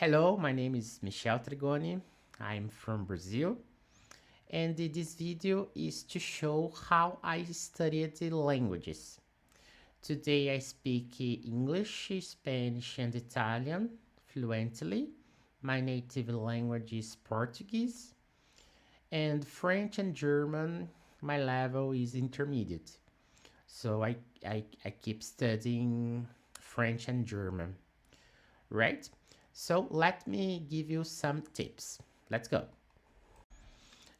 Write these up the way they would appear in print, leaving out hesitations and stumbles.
Hello, my name is Michel Trigoni. I'm from Brazil, and this video is to show how I studied the languages. Today I speak English, Spanish, and Italian fluently. My native language is Portuguese, and French and German, my level is intermediate. So I keep studying French and German, right? So let me give you some tips. Let's go.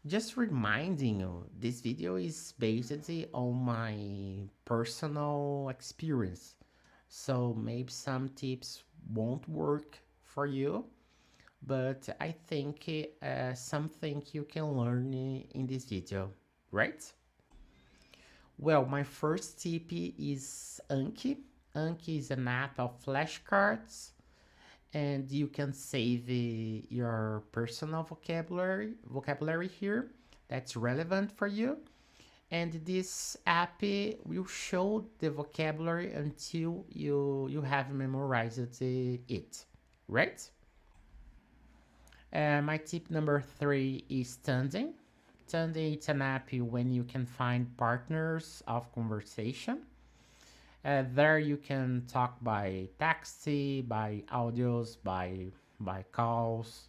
Just reminding you, this video is based on my personal experience. So maybe some tips won't work for you, but I think something you can learn in this video, right? Well, my first tip is Anki. Anki is an app of flashcards and you can save your personal vocabulary here that's relevant for you, and this app will show the vocabulary until you have memorized it, right? My tip number three is Tandem. Tandem is an app when you can find partners of conversation. There you can talk by taxi, by audios, by calls.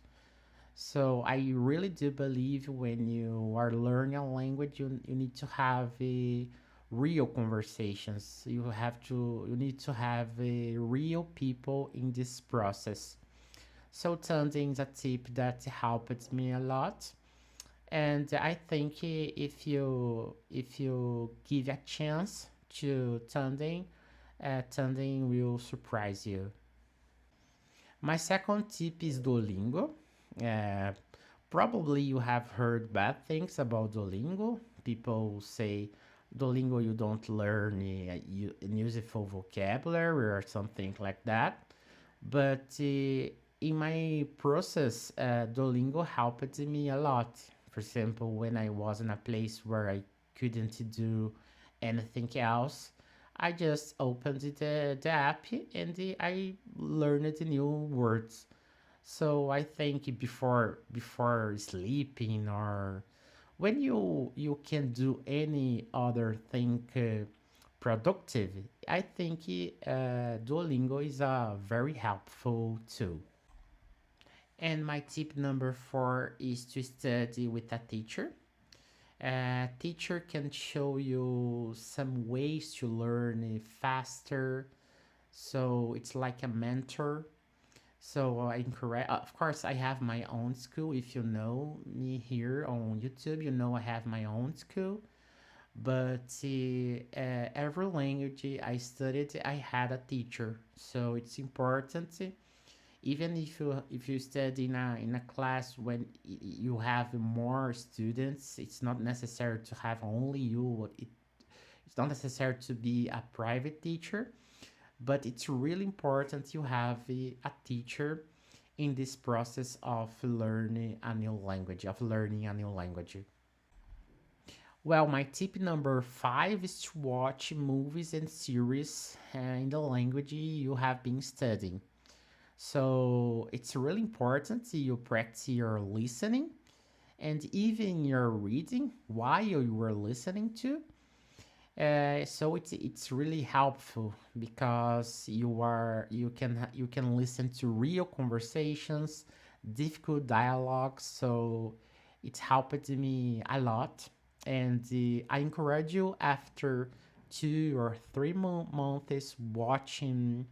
So I really do believe when you are learning a language, you need to have a real conversations. You need to have a real people in this process. So Tandem is a tip that helped me a lot. And I think if you give a chance to Tandem, Tandem will surprise you. My second tip is Duolingo. Uh, Probably you have heard bad things about Duolingo. People say Duolingo you don't learn useful vocabulary or something like that. But in my process, Duolingo helped me a lot. For example, when I was in a place where I couldn't do anything else, I just opened the app and I learned new words. So I think before sleeping or when you can do any other thing productive, I think Duolingo is a very helpful tool. And my tip number four is to study with a teacher. A teacher can show you some ways to learn it faster. So it's like a mentor. So I encourage, of course, I have my own school. If you know me here on YouTube, you know I have my own school. But every language I studied, I had a teacher. So it's important even if you study in a class when you have more students, it's not necessary to have only you. It's not necessary to be a private teacher, but it's really important you have a teacher in this process of learning a new language. Well, my tip number five is to watch movies and series in the language you have been studying. So it's really important you practice your listening and even your reading while you were listening to. So it's really helpful because you can listen to real conversations, difficult dialogues. So it helped me a lot, and I encourage you after 2 or 3 months watching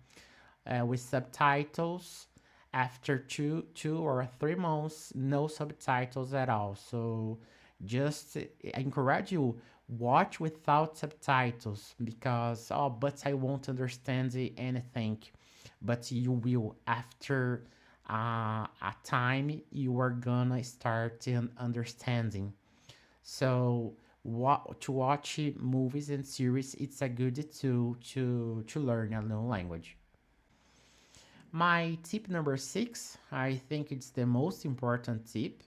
with subtitles. After two or 3 months, no subtitles at all. So just I encourage you watch without subtitles because but I won't understand anything. But you will after a time you are gonna start understanding. So to watch movies and series, it's a good tool to learn a new language. My tip number six, I think it's the most important tip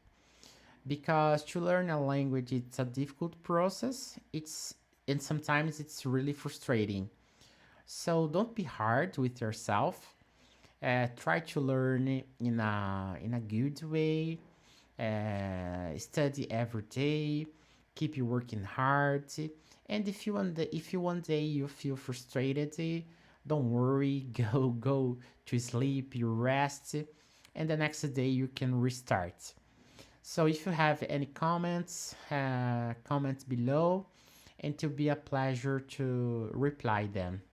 because to learn a language it's a difficult process. And sometimes it's really frustrating. So don't be hard with yourself. Try to learn in a good way. Study every day. Keep you working hard. And if you one day you feel frustrated, don't worry. Go to sleep. You rest, and the next day you can restart. So if you have any comments, comment below, and it will be a pleasure to reply them.